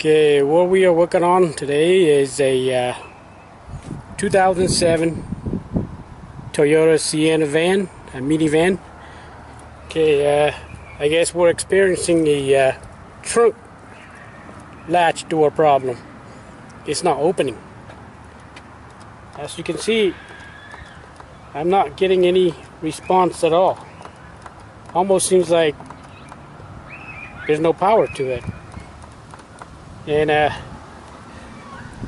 Okay, what we are working on today is a 2007 Toyota Sienna van, a minivan. Okay, I guess we're experiencing the trunk latch door problem. It's not opening. As you can see, I'm not getting any response at all. Almost seems like there's no power to it. And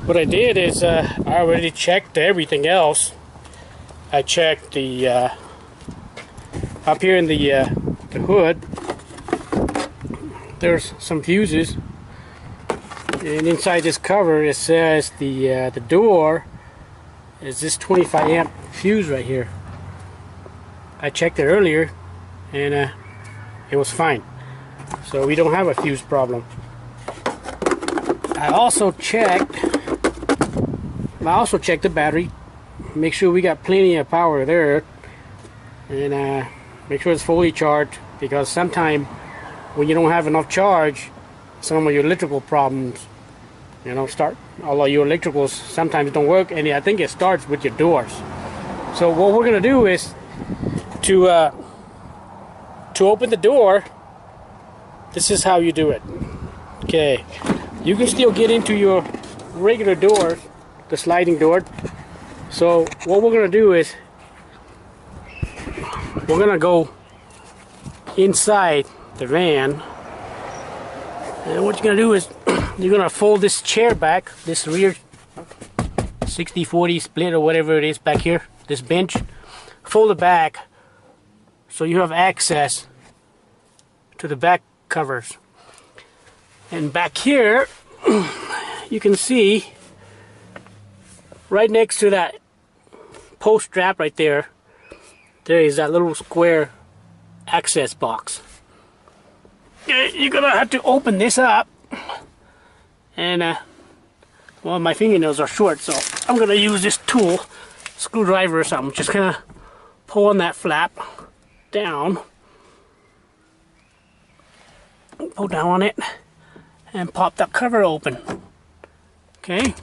what I did is I already checked everything else. I checked the up here in the hood. There's some fuses, and inside this cover it says the door is this 25 amp fuse right here. I checked it earlier, and it was fine. So we don't have a fuse problem. I also checked the battery, make sure we got plenty of power there, and make sure it's fully charged, because sometimes when you don't have enough charge, some of your electrical problems, start. Although your electricals sometimes don't work, and I think it starts with your doors. So what we're gonna do is to open the door. This is how you do it. Okay. You can still get into your regular door, the sliding door. So what we're going to do is we're going to go inside the van. And what you're going to do is you're going to fold this chair back, this rear 60-40 split or whatever it is back here, this bench. Fold it back so you have access to the back covers. And back here, you can see right next to that post strap right there, there is that little square access box. You're gonna have to open this up, and well, my fingernails are short, so I'm gonna use this tool, screwdriver or something. Just kind of pull on that flap down, pull down on it, and pop that cover open. Okay,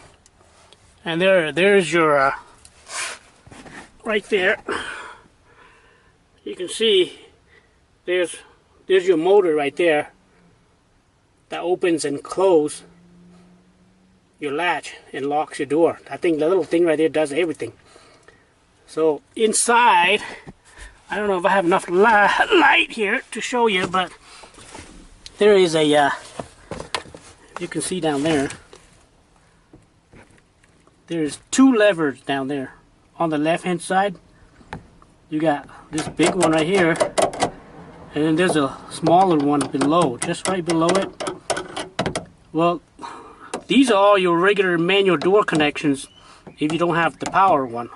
and there's your right there. You can see there's your motor right there that opens and closes your latch and locks your door. I think the little thing right there does everything. So inside, I don't know if I have enough light here to show you, but there is a you can see down there, there's two levers down there. On the left hand side, you got this big one right here, and then there's a smaller one below, just right below it. Well, these are all your regular manual door connections if you don't have the power one.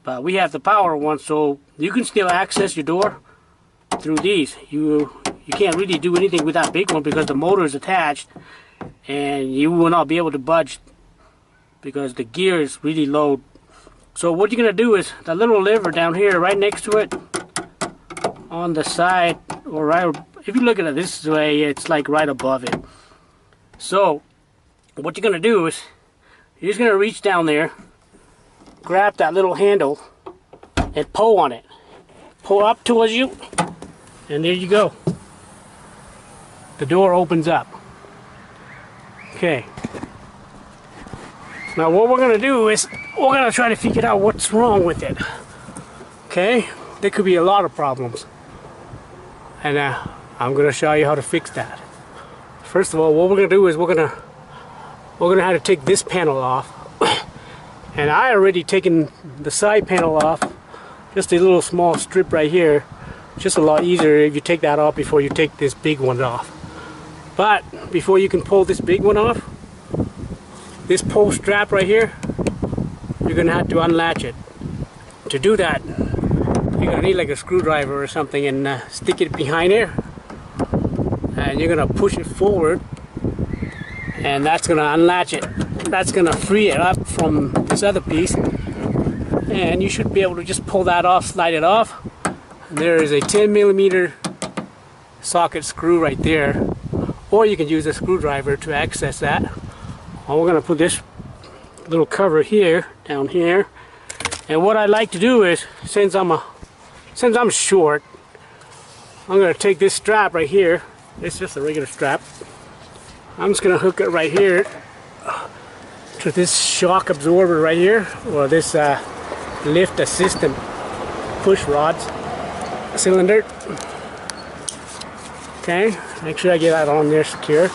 But we have the power one, so you can still access your door through these. You can't really do anything with that big one because the motor is attached, and you will not be able to budge because the gear is really low. So what you're going to do is the little lever down here right next to it on the side, or right, if you look at it this way, it's like right above it. So what you're going to do is you're just going to reach down there, grab that little handle, and pull on it. Pull up towards you, and there you go. The door opens up. Okay. Now what we're going to do is we're going to try to figure out what's wrong with it. Okay? There could be a lot of problems. And I'm going to show you how to fix that. First of all, what we're going to do is we're going to have to take this panel off. And I already taken the side panel off. Just a little small strip right here. Just a lot easier if you take that off before you take this big one off. But before you can pull this big one off, this pull strap right here, you're gonna have to unlatch it. To do that, you're gonna need like a screwdriver or something, and stick it behind there, and you're gonna push it forward, and that's gonna unlatch it. That's gonna free it up from this other piece, and you should be able to just pull that off, slide it off. And there is a 10mm socket screw right there. or you can use a screwdriver to access that. We're going to put this little cover here, down here, and what I like to do is, since I'm short, I'm going to take this strap right here. It's just a regular strap. I'm just going to hook it right here to this shock absorber right here, or this lift assistant push rods cylinder. Okay, make sure I get that on there secure.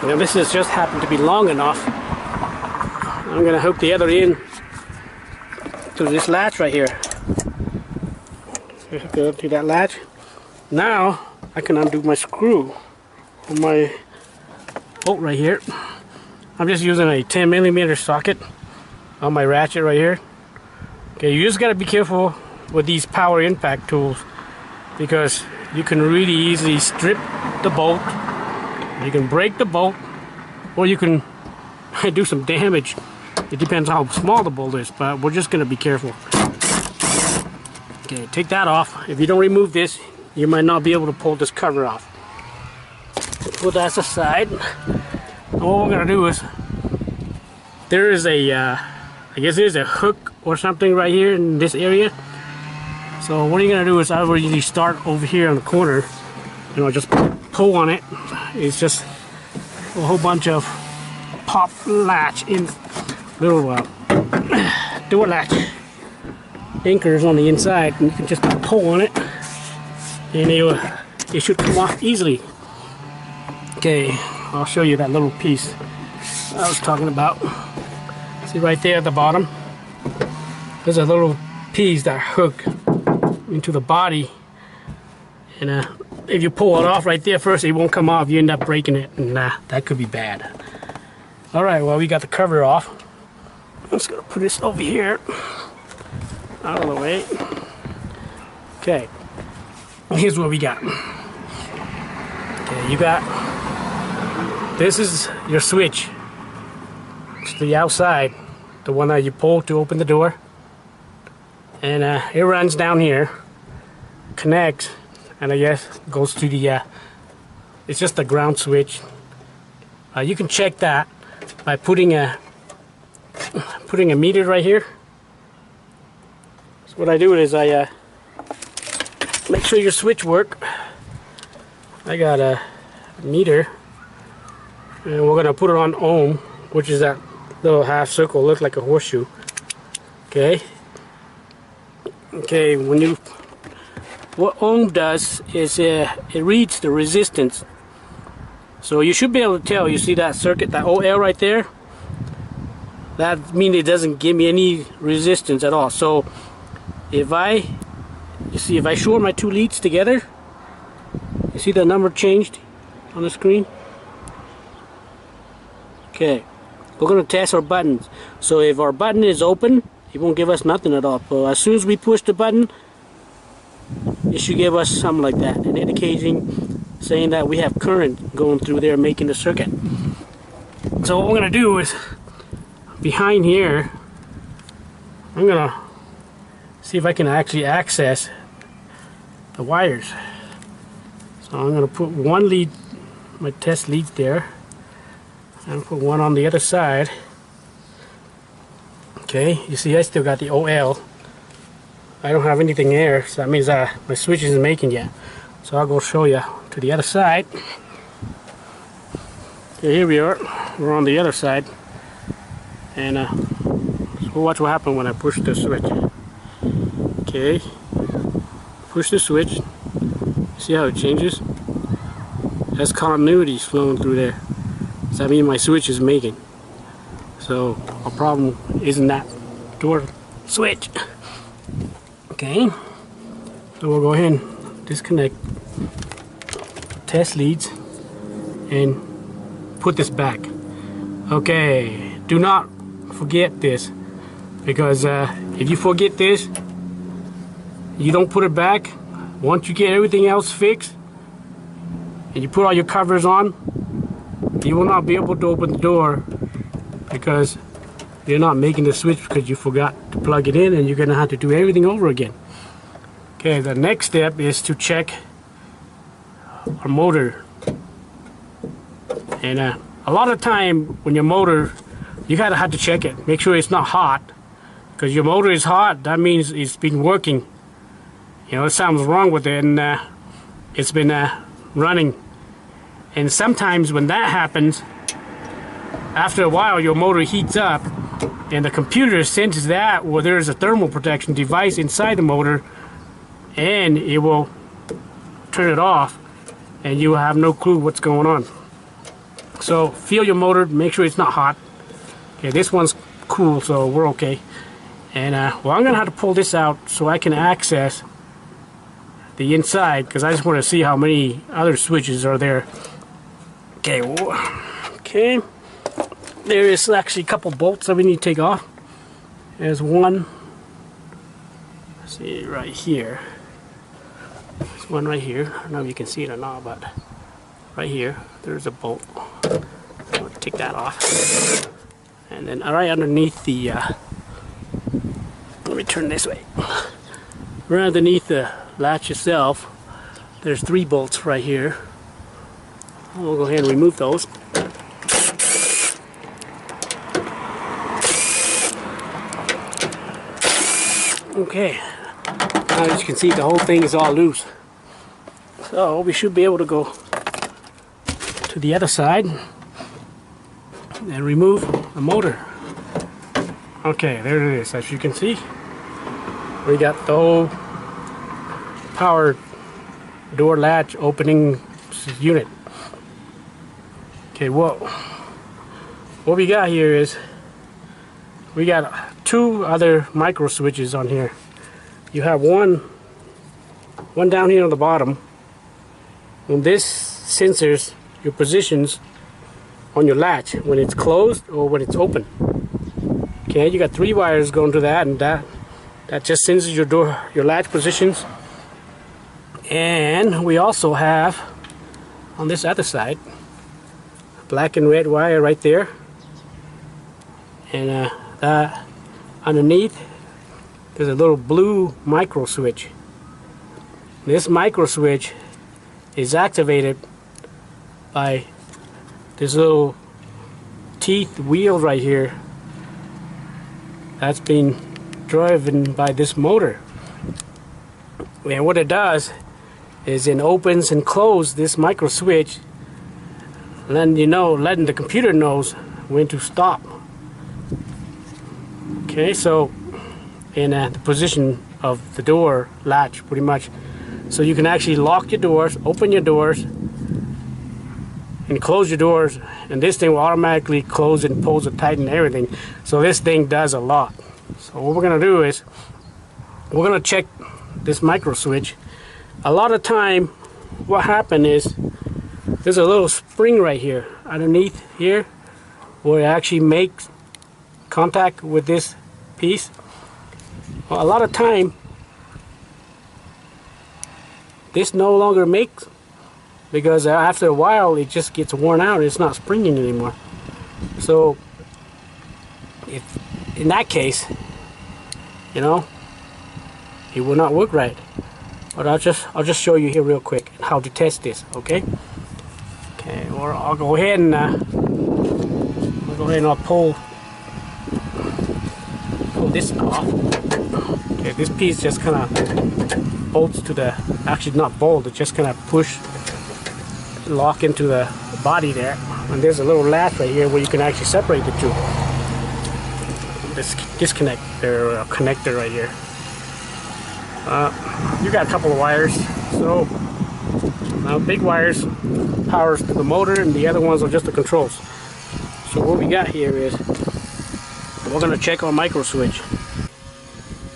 Now this has just happened to be long enough. I'm going to hook the other end to this latch right here. Go to that latch. Now I can undo my screw on my bolt right here. I'm just using a 10mm socket on my ratchet right here. Okay, you just got to be careful with these power impact tools, because you can really easily strip the bolt. You can break the bolt, or you can do some damage. It depends how small the bolt is, but we're just going to be careful. Okay, take that off. If you don't remove this, you might not be able to pull this cover off. Put that aside. And what we're going to do is, there is a, I guess there's a hook or something right here in this area. So what you're going to do is, I will usually start over here on the corner, and I'll just pull on it. It's just a whole bunch of pop latch in little door latch anchors on the inside, and you can just pull on it and it should come off easily. Okay, I'll show you that little piece I was talking about. See right there at the bottom, there's a little piece that hook into the body, and if you pull it off right there first, it won't come off. You end up breaking it, and that could be bad. Alright, well, we got the cover off. I'm just gonna put this over here, out of the way. Okay, here's what we got. Okay, you got, this is your switch. It's the outside, the one that you pull to open the door, and it runs down here, connects, and I guess goes to the it's just the ground switch. You can check that by putting a meter right here. So what I do is I make sure your switch work. I got a meter, and we're gonna put it on ohm, which is that little half circle, look like a horseshoe. Okay. Okay, what ohm does is it reads the resistance. So you should be able to tell. You see that circuit, that OL right there? That means it doesn't give me any resistance at all. So if I short my two leads together, you see the number changed on the screen? Okay, we're going to test our buttons. So if our button is open, it won't give us nothing at all. But as soon as we push the button, it should give us something like that, an indicating, saying that we have current going through there making the circuit. So what we're going to do is, behind here, I'm going to see if I can actually access the wires. So I'm going to put one lead, my test lead there, and put one on the other side. Okay, you see I still got the OL. I don't have anything there, so that means my switch isn't making yet. So I'll go show you to the other side. Okay, here we are. We're on the other side, and so watch what happens when I push the switch. Okay, push the switch. See how it changes? That's continuity flowing through there. So that means my switch is making. So our problem isn't that door switch. Okay, so we'll go ahead and disconnect test leads and put this back. Okay, do not forget this, because if you forget this, you don't put it back. Once you get everything else fixed and you put all your covers on, you will not be able to open the door, because you're not making the switch because you forgot to plug it in, and you're gonna have to do everything over again. Okay, the next step is to check our motor. And a lot of time when your motor, you gotta have to check it, make sure it's not hot, because your motor is hot, that means it's been working. You know, something's wrong with it, and it's been running. And sometimes when that happens, after a while your motor heats up, and the computer senses that, well, there's a thermal protection device inside the motor, and it will turn it off, and you will have no clue what's going on. So feel your motor, make sure it's not hot. Okay, this one's cool, so we're okay. And well, I'm gonna have to pull this out so I can access the inside, because I just want to see how many other switches are there. Okay, okay. There is actually a couple bolts that we need to take off. There's one. Let's see, right here. There's one right here. I don't know if you can see it or not, but right here, there's a bolt. I'll take that off. And then right underneath the, let me turn this way. Right underneath the latch itself, there's 3 bolts right here. We'll go ahead and remove those. Okay, now as you can see, the whole thing is all loose. So we should be able to go to the other side and remove the motor. Okay, there it is. As you can see, we got the whole power door latch opening unit. Okay, what we got here is we got 2 other micro switches on here. You have one down here on the bottom, and this sensors your positions on your latch when it's closed or when it's open. Okay, you got 3 wires going to that, and that just senses your door, your latch positions. And we also have on this other side black and red wire right there, and underneath there's a little blue micro switch. This micro switch is activated by this little teeth wheel right here that's being driven by this motor. And what it does is it opens and closes this micro switch, letting the computer knows when to stop. Okay, so in the position of the door latch, pretty much, so you can actually lock your doors, open your doors, and close your doors, and this thing will automatically close and pulls and tighten everything. So this thing does a lot. So what we're gonna do is we're gonna check this micro switch. A lot of time what happened is there's a little spring right here underneath here where it actually makes contact with this piece. Well, a lot of time this no longer makes, because after a while it just gets worn out and it's not springing anymore. So if in that case, it will not work right. But I'll just show you here real quick how to test this. Okay, or I'll go ahead and I'll pull this off. Okay, this piece just kind of bolts to the, actually not bolt, it just kind of lock into the body there. And there's a little latch right here where you can actually separate the two. This disconnect or connector right here. You got a couple of wires, so big wires powers to the motor, and the other ones are just the controls. So what we got here is we're going to check our micro switch.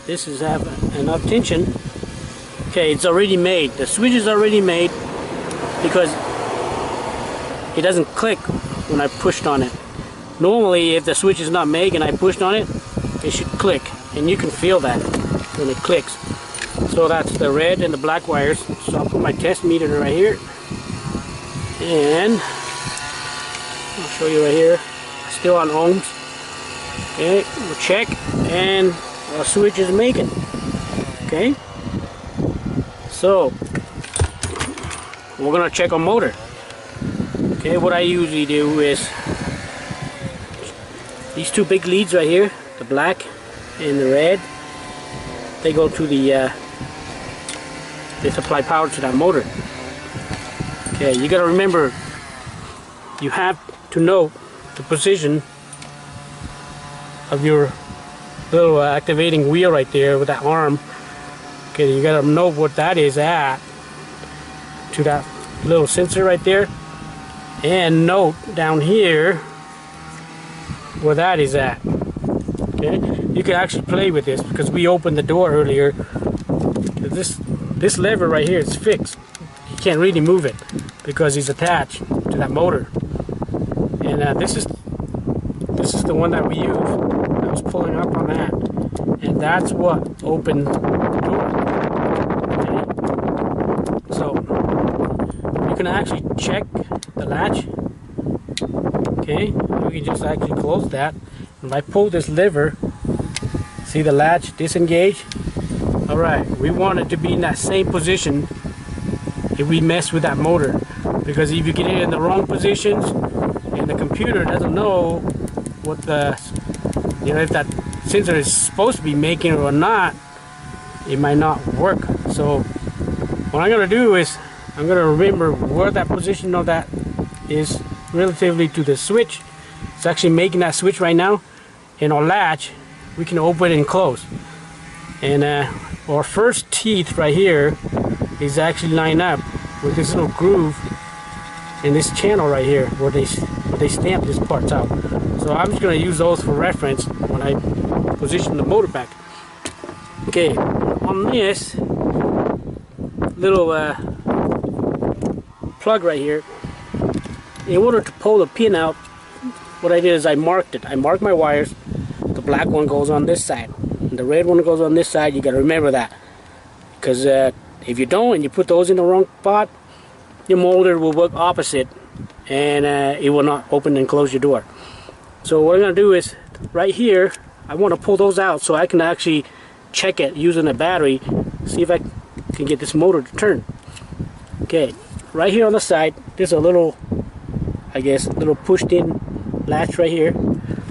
This is have enough tension. Okay, it's already made. The switch is already made because it doesn't click when I pushed on it. Normally, if the switch is not made and I pushed on it, it should click, and you can feel that when it clicks. So that's the red and the black wires. So I'll put my test meter right here, and I'll show you right here, still on ohms. Okay, we'll check, and our switch is making. Okay, so we're gonna check our motor. Okay, what I usually do is these two big leads right here, the black and the red, they go to the they supply power to that motor. Okay, you gotta remember, you have to know the position of your little activating wheel right there with that arm. Okay, you gotta know what that is at to that little sensor right there, and note down here where that is at. Okay, you can actually play with this because we opened the door earlier. This lever right here is fixed. You can't really move it because it's attached to that motor. And this is the one that we use. I was pulling up on that, and that's what opened the door. Okay. So you can actually check the latch. Okay, we can just actually close that. If I pull this lever, see the latch disengage? Alright, we want it to be in that same position if we mess with that motor. Because if you get it in the wrong positions and the computer doesn't know what the, if that sensor is supposed to be making or not, it might not work. So what I'm going to do is I'm going to remember where that position of that is relatively to the switch. It's actually making that switch right now. In our latch, we can open and close. And our first teeth right here is actually lined up with this little groove in this channel right here where they stamp this parts out. So I'm just going to use those for reference when I position the motor back. Okay, on this little plug right here, in order to pull the pin out, what I did is I marked it. I marked my wires. The black one goes on this side, and the red one goes on this side. You got to remember that, because if you don't and you put those in the wrong spot, your motor will work opposite, and it will not open and close your door. So what I'm going to do is right here, I want to pull those out so I can actually check it using a battery, see if I can get this motor to turn. Okay, right here on the side, there's a little, I guess, little pushed in latch right here.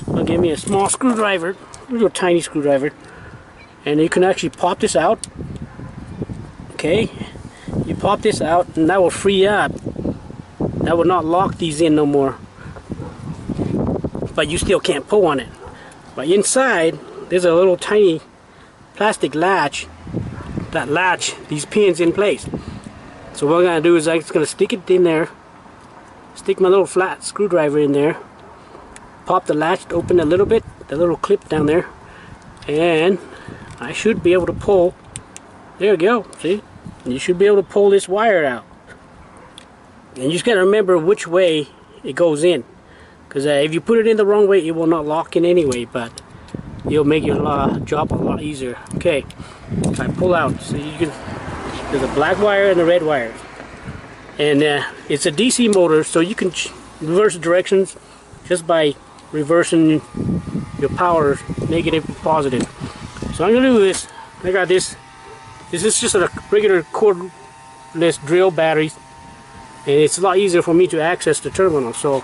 I'll give me a small screwdriver, a little tiny screwdriver, and you can actually pop this out. Okay, you pop this out and that will free up. That will not lock these in no more, but you still can't pull on it. But inside there's a little tiny plastic latch that latch these pins in place. So what I'm going to do is I'm just going to stick it in there, stick my little flat screwdriver in there, pop the latch open a little bit, the little clip down there, and I should be able to pull. There we go, see? You should be able to pull this wire out. And you just got to remember which way it goes in, because if you put it in the wrong way, it will not lock in anyway, but it'll make your job a lot easier. Okay, if I pull out, so you can, there's a black wire and a red wire, and it's a DC motor, so you can reverse directions just by reversing your power, negative to positive. So I'm going to do this. I got this. This is just a regular cordless drill battery, and it's a lot easier for me to access the terminal, so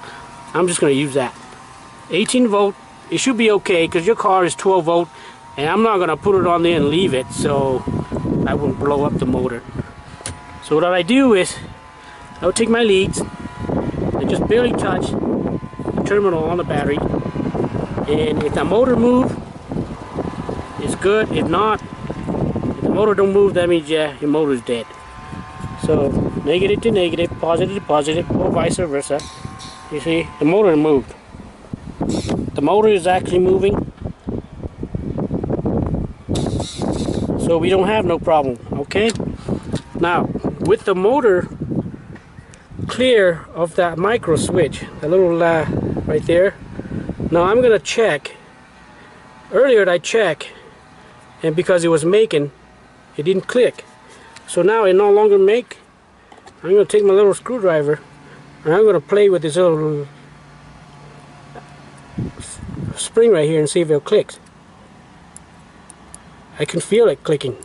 I'm just going to use that. 18 volt, it should be okay because your car is 12 volt, and I'm not going to put it on there and leave it so I won't blow up the motor. So what I do is I'll take my leads and just barely touch the terminal on the battery, and if the motor moves, it's good. If not, if the motor don't move, that means your motor is dead. So negative to negative, positive to positive, or vice versa. You see, the motor moved. The motor is actually moving, so we don't have no problem. Okay, now with the motor clear of that micro switch, the little right there, now I'm gonna check. Earlier I checked, and because it was making, it didn't click. So now it no longer make. I'm gonna take my little screwdriver and I'm gonna play with this little spring right here and see if it clicks. I can feel it clicking,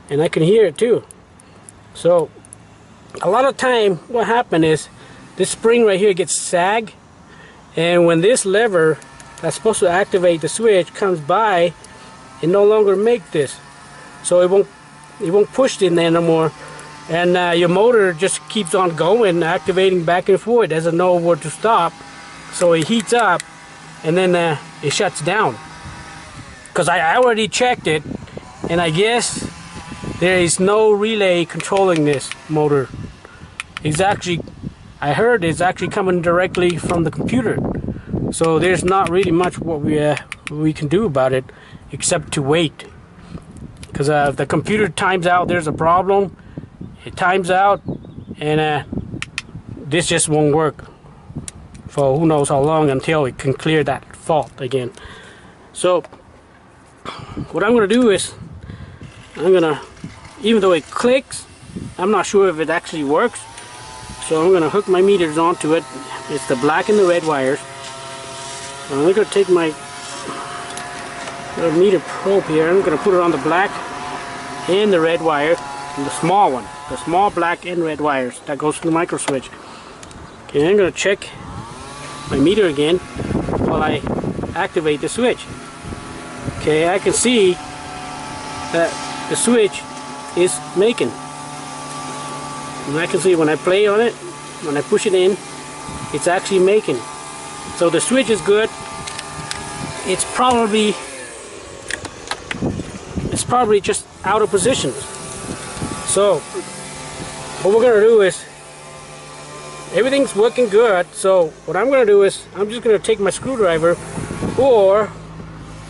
and I can hear it too. So a lot of time what happened is this spring right here gets sag, and when this lever that's supposed to activate the switch comes by, it no longer make this, so it won't push in there no more, and your motor just keeps on going, activating back and forth. It doesn't know where to stop, so it heats up and then it shuts down. Because I already checked it, and I guess there is no relay controlling this motor. It's actually, I heard it's actually coming directly from the computer. So there's not really much what we can do about it except to wait. Because if the computer times out, there's a problem. It times out, and this just won't work for who knows how long until it can clear that fault again. So what I'm going to do is, I'm going to, even though it clicks, I'm not sure if it actually works. So I'm going to hook my meters onto it. It's the black and the red wires. I'm going to take my meter probe here. I'm going to put it on the black and the red wire, and the small one, the small black and red wires that goes to the microswitch. Okay, I'm going to check my meter again while I activate the switch. Okay, I can see that the switch is making. And I can see when I play on it, when I push it in, it's actually making. So the switch is good. It's probably just out of position. So what we're going to do is, everything's working good. So what I'm going to do is, I'm just going to take my screwdriver, or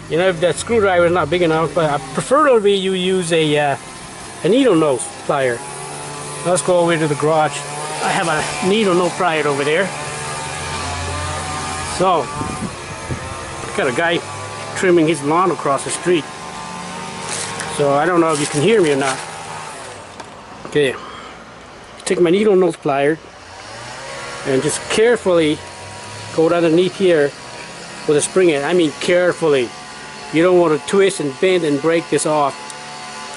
you know, if that screwdriver is not big enough, but preferably you use a needle nose plier. Let's go over to the garage. I have a needle nose plier over there. So, got a guy trimming his lawn across the street. So I don't know if you can hear me or not. Okay, take my needle nose plier and just carefully go underneath here with a spring in. I mean carefully. You don't want to twist and bend and break this off,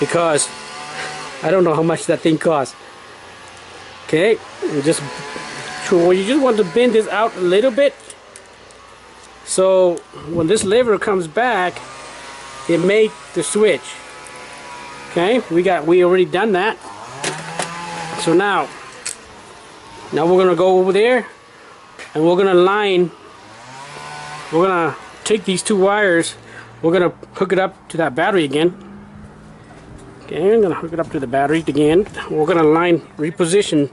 because I don't know how much that thing costs. Okay, and just you just want to bend this out a little bit, so when this lever comes back, it makes the switch. Okay, we already done that. So now we're gonna go over there and we're gonna take these two wires, we're gonna hook it up to that battery again. Okay, I'm gonna hook it up to the battery again. We're gonna reposition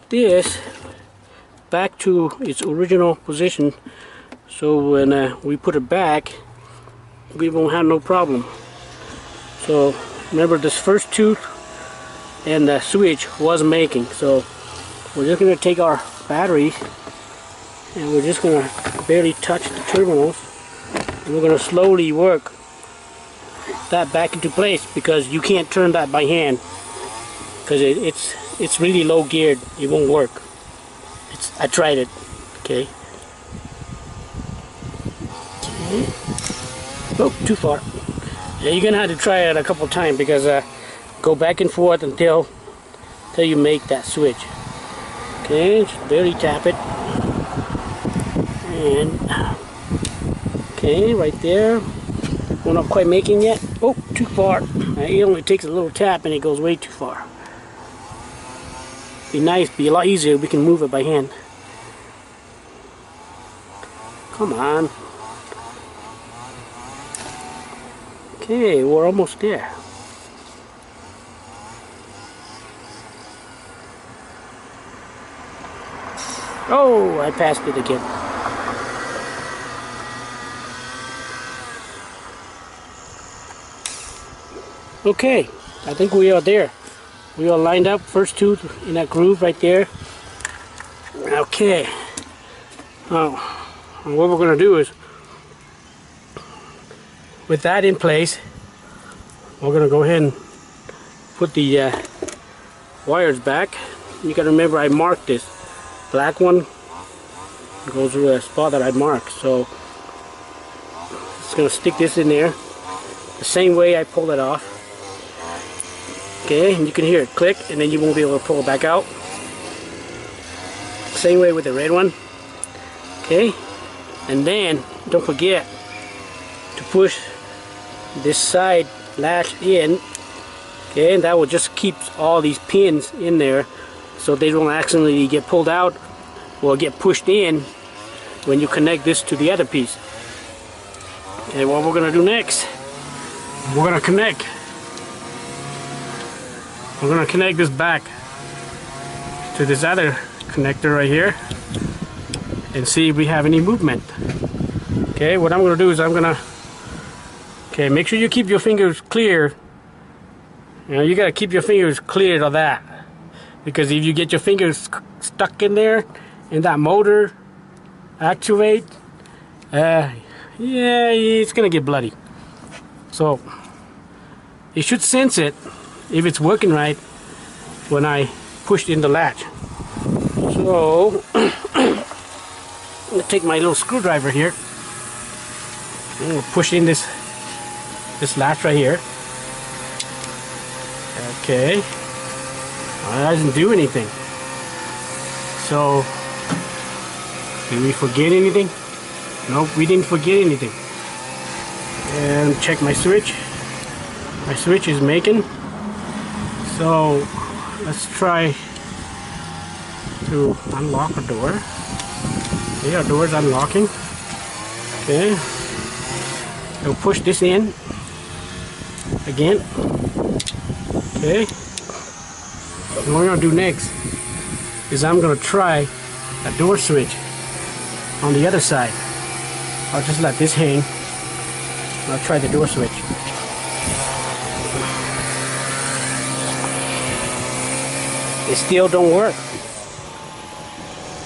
this back to its original position, so when we put it back, we won't have no problem. So remember, this first tooth and the switch was making, so we're just going to take our battery and we're just going to barely touch the terminals, and we're going to slowly work that back into place, because you can't turn that by hand, because it's really low geared. It won't work. I tried it. Okay. Oh, too far. Yeah, you're gonna have to try it a couple times, because go back and forth until you make that switch. Okay, just barely tap it, and okay, right there. We're not quite making yet. Oh, too far. It only takes a little tap and it goes way too far. Be nice, be a lot easier if we can move it by hand. Come on. Okay, we're almost there. Oh, I passed it again. Okay, I think we are there. We are lined up, first tooth in that groove right there. Okay. Now, what we're going to do is, with that in place, we're going to go ahead and put the wires back. You got to remember, I marked this. Black one goes to a spot that I marked. So, just going to stick this in there the same way I pulled it off. Okay, and you can hear it click, and then you won't be able to pull it back out. Same way with the red one. Okay, and then don't forget to push this side latch in. Okay, and that will just keep all these pins in there so they don't accidentally get pulled out or get pushed in when you connect this to the other piece. Okay, what we're gonna do next, we're gonna connect this back to this other connector right here and see if we have any movement. Okay, what I'm gonna do is okay, make sure you keep your fingers clear. You know, you gotta keep your fingers clear of that, because if you get your fingers stuck in there and that motor activate, yeah, it's gonna get bloody. So it should sense it if it's working right when I pushed in the latch. So I'm gonna take my little screwdriver here. I'm gonna push in this latch right here. Okay, well, that doesn't do anything. So did we forget anything? Nope, we didn't forget anything. And check my switch. My switch is making. So let's try to unlock a door. Okay, our door is unlocking. Okay, we'll push this in again. Okay, and what we're going to do next is I'm going to try a door switch on the other side. I'll just let this hang. I'll try the door switch. It still don't work.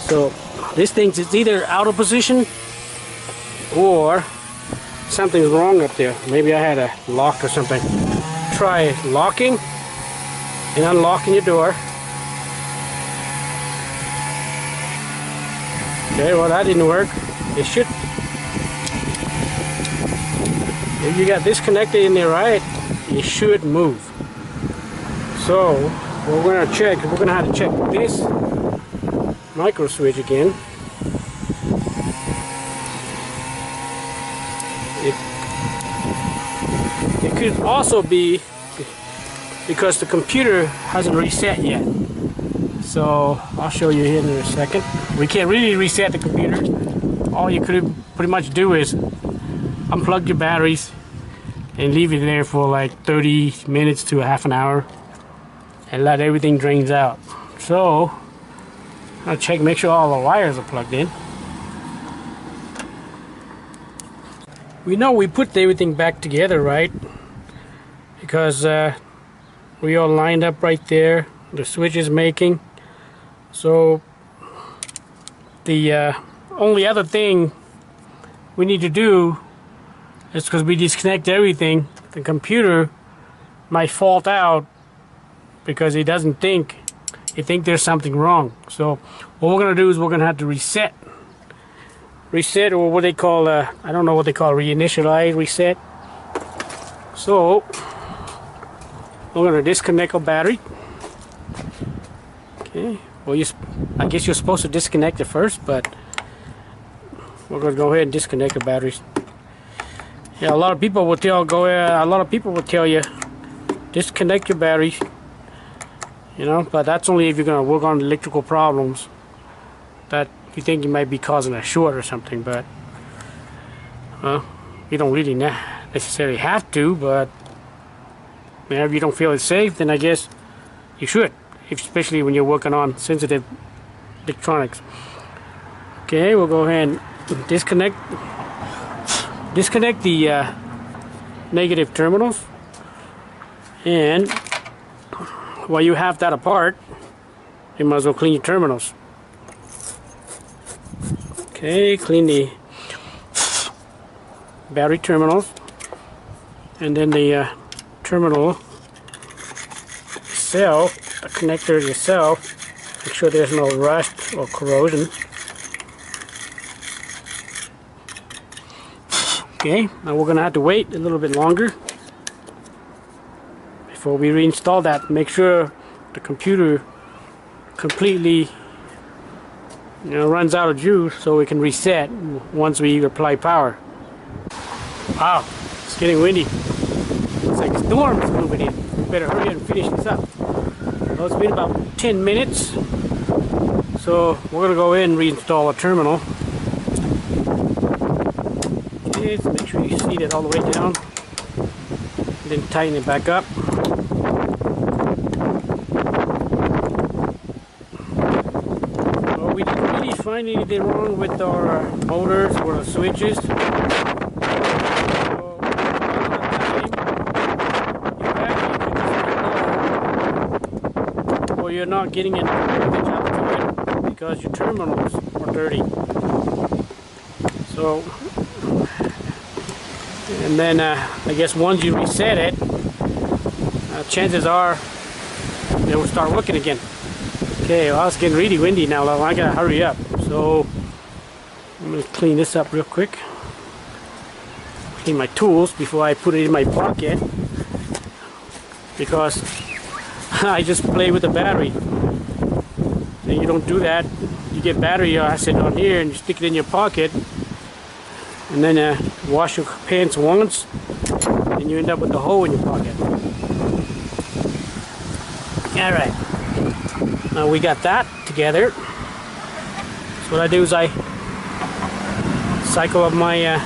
So this thing is either out of position or something's wrong up there. Maybe I had a lock or something. Try locking and unlocking your door. Okay, well that didn't work. It should. If you got this connected in there right, it should move. So what we're gonna check, we're gonna have to check this micro switch again. It could also be because the computer hasn't reset yet. So I'll show you here in a second. We can't really reset the computer. All you could pretty much do is unplug your batteries and leave it there for like 30 minutes to a half an hour and let everything drains out. So I'll check, make sure all the wires are plugged in. We know we put everything back together, right? Because we all lined up right there. The switch is making. So the only other thing we need to do is, because we disconnect everything, the computer might fault out because it doesn't think. It thinks there's something wrong. So what we're gonna do is we're gonna have to reset, or what they call I don't know what they call reinitialize, reset. So we're gonna disconnect our battery. Okay. Well, I guess you're supposed to disconnect it first, but we're gonna go ahead and disconnect the batteries. Yeah, a lot of people will tell you disconnect your batteries. You know, but that's only if you're gonna work on electrical problems that you think you might be causing a short or something. But you don't really necessarily have to. But if you don't feel it's safe, then I guess you should, especially when you're working on sensitive electronics. Okay, we'll go ahead and disconnect the negative terminals, and while you have that apart, you might as well clean your terminals. Okay, clean the battery terminals, and then the terminal itself, the connector itself. Make sure there's no rust or corrosion. Okay, now we're gonna have to wait a little bit longer before we reinstall that. Make sure the computer completely, you know, runs out of juice so we can reset once we apply power. Wow, it's getting windy. Looks like a storm's moving in. Better hurry and finish this up. Well, it's been about 10 minutes, so we're gonna go in and reinstall a terminal. Okay, so make sure you seat it all the way down, and then tighten it back up. Well, we didn't really find anything wrong with our motors or the switches. You're not getting enough out to it because your terminals are dirty. So, and then I guess once you reset it, chances are it will start working again. Okay, well, it's getting really windy now. I gotta hurry up. So I'm gonna clean this up real quick. Clean my tools before I put it in my pocket, because I just play with the battery. And you don't do that. You get battery acid on here and you stick it in your pocket, and then wash your pants once, and you end up with the hole in your pocket. Alright, now we got that together. So what I do is I cycle up my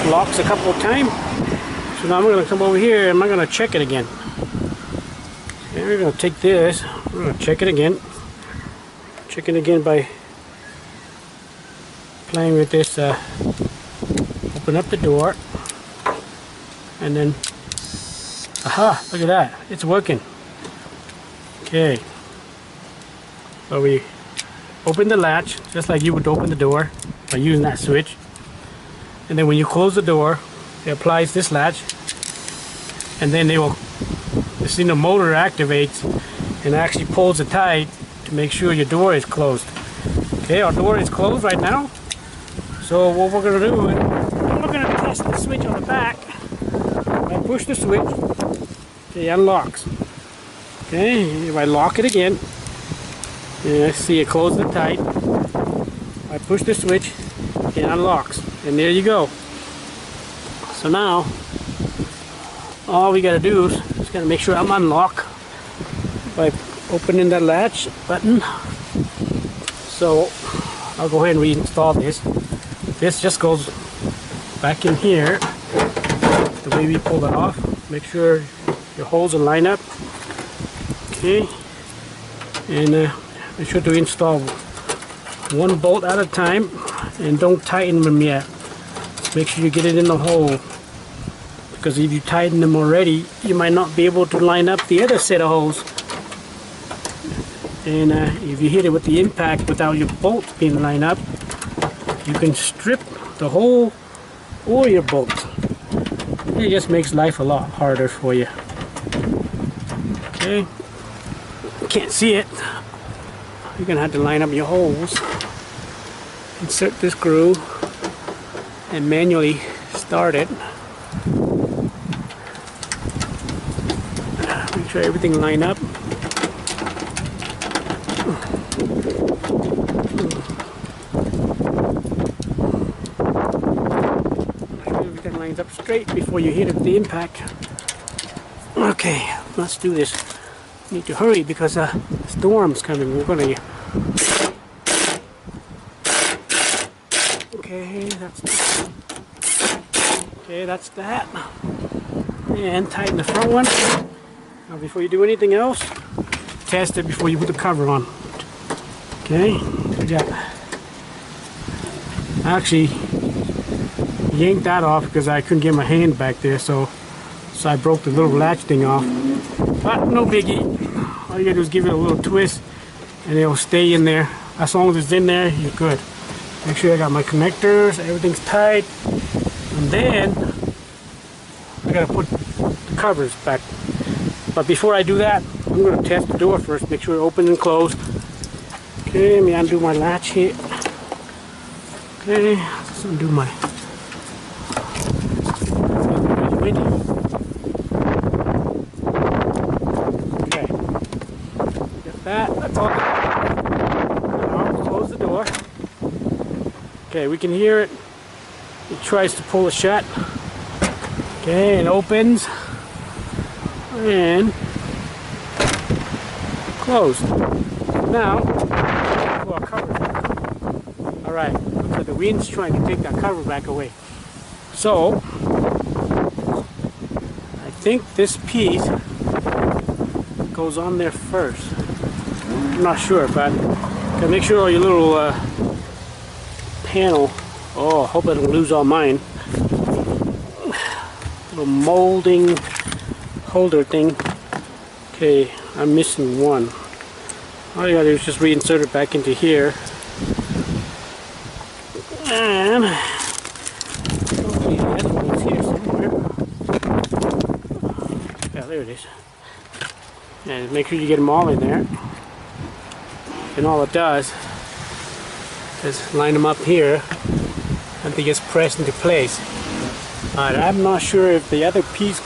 locks a couple of times. So now I'm going to come over here and I'm going to check it again. And we're going to take this, we're going to check it again. Check it again by playing with this, open up the door, and then, aha, look at that, it's working. Okay, so we open the latch just like you would open the door by using that switch, and then when you close the door, it applies this latch, and then they will, the motor activates and actually pulls it tight to make sure your door is closed. Okay, our door is closed right now. So what we're going to do is we're going to test the switch on the back. I push the switch, okay, it unlocks. Okay, if I lock it again, and I see it close it tight, I push the switch, it unlocks, and there you go. So now, all we gotta do is just gotta make sure I'm unlocked by opening the latch button. So I'll go ahead and reinstall this. This just goes back in here, the way we pulled it off. Make sure your holes are lined up. Okay, and make sure to install one bolt at a time, and don't tighten them yet. Make sure you get it in the hole, because if you tighten them already, you might not be able to line up the other set of holes. And if you hit it with the impact without your bolts being lined up, you can strip the hole or your bolts. It just makes life a lot harder for you. Okay, can't see it. You're gonna have to line up your holes. Insert this screw and manually start it. Make sure everything line up. Make sure everything lines up straight before you hit it with the impact. Okay, let's do this. Need to hurry because a storm's coming. We're gonna. Okay, that's that. And tighten the front one. Now before you do anything else, test it before you put the cover on. Okay, good job. I actually yanked that off because I couldn't get my hand back there, so I broke the little latch thing off. But no biggie. All you gotta do is give it a little twist and it'll stay in there. As long as it's in there, you're good. Make sure I got my connectors, everything's tight. And then I gotta put the covers back. But before I do that, I'm gonna test the door first, make sure it's open and closed. Okay, let me undo my latch here. Okay, let's undo my. It's really windy. That's all. Now, close the door. Okay, we can hear it. It tries to pull it shut. Okay, it opens. And closed. Now, pull our cover back. Alright, looks like the wind's trying to take that cover back away. So, I think this piece goes on there first. I'm not sure, but gotta make sure all your little panel. Oh, I hope I don't lose all mine. Little molding holder thing. Okay, I'm missing one. All you gotta do is just reinsert it back into here. And hopefully the other one's here somewhere. Yeah, there it is. And make sure you get them all in there. And all it does is line them up here and they just press into place. Alright, I'm not sure if the other piece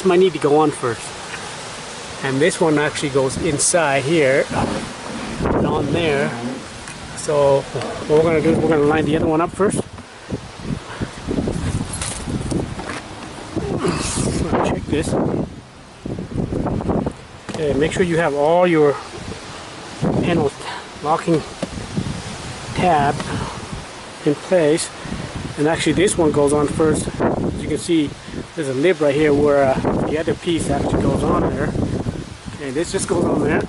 might need to go on first. And this one actually goes inside here and on there. So what we're going to do is we're going to line the other one up first. Check this. Okay, make sure you have all your panel locking tab in place. And actually this one goes on first. As you can see, there's a lip right here where the other piece actually goes on there. Okay, this just goes on there.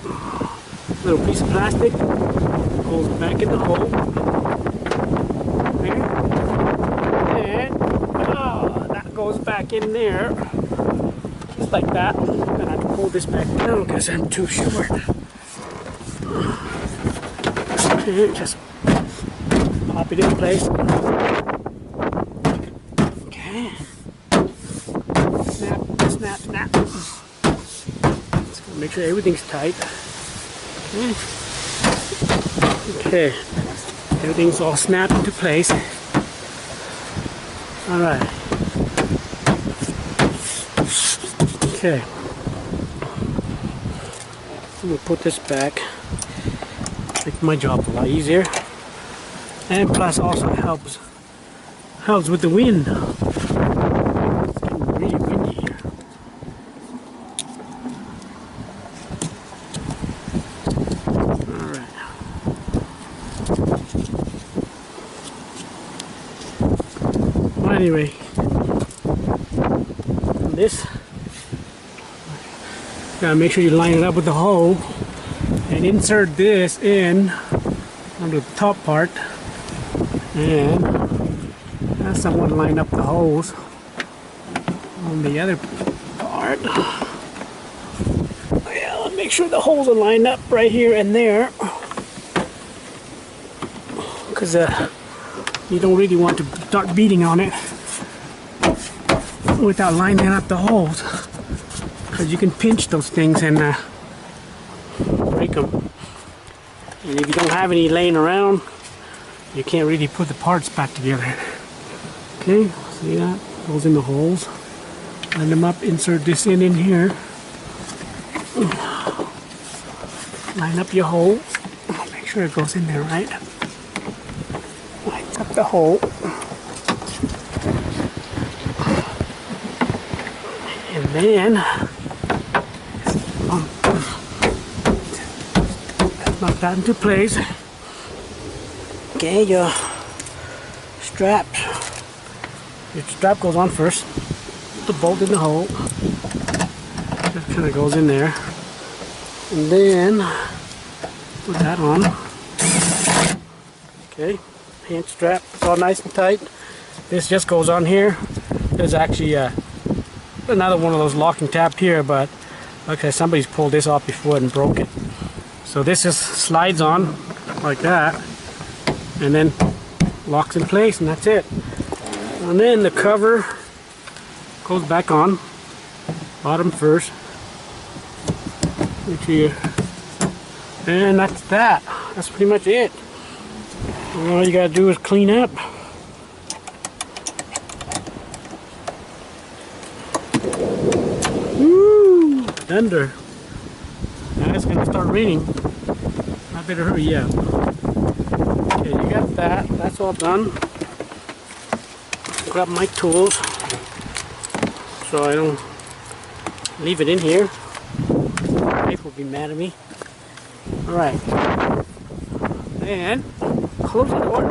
Little piece of plastic goes back in the hole. There. And that goes back in there. Just like that. I'm gonna have to pull this back down because I'm too short. Okay, just pop it in place. Okay. Snap, snap, snap. Just gonna make sure everything's tight. Okay. Okay. Everything's all snapped into place. Alright. Okay. I'm gonna put this back. Make my job a lot easier. And plus also helps with the wind. It's getting really windy here. Alright. Well, anyway, this, gotta make sure you line it up with the hole and insert this in under the top part. And have someone line up the holes on the other part. Yeah, let's make sure the holes are lined up right here and there, because you don't really want to start beating on it without lining up the holes, because you can pinch those things and break them. And if you don't have any laying around, you can't really put the parts back together. Okay, see that? Goes in the holes. Line them up, insert this in here. Line up your hole. Make sure it goes in there right. Line up the hole. And then lock that into place. Okay, your strap goes on first. Put the bolt in the hole. That kind of goes in there. And then put that on. Okay, hand strap. It's all nice and tight. This just goes on here. There's actually another one of those locking tabs here, but okay, somebody's pulled this off before and broke it. So this just slides on like that, and then locks in place, and that's it. And then the cover goes back on, bottom first. Make sure you, and that's that. That's pretty much it. And all you gotta do is clean up. Woo! Thunder. Now it's gonna start raining. I better hurry up. Okay, you got that. That's all done. Grab my tools so I don't leave it in here. Wife will be mad at me. Alright. And close the door.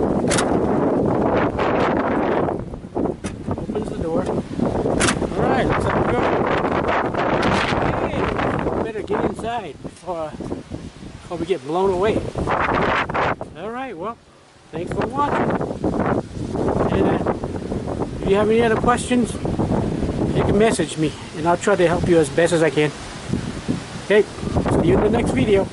Opens the door. Alright, let's go. Hey, better get inside before we get blown away. Alright, well, thanks for watching. And if you have any other questions, you can message me and I'll try to help you as best as I can. Okay, see you in the next video.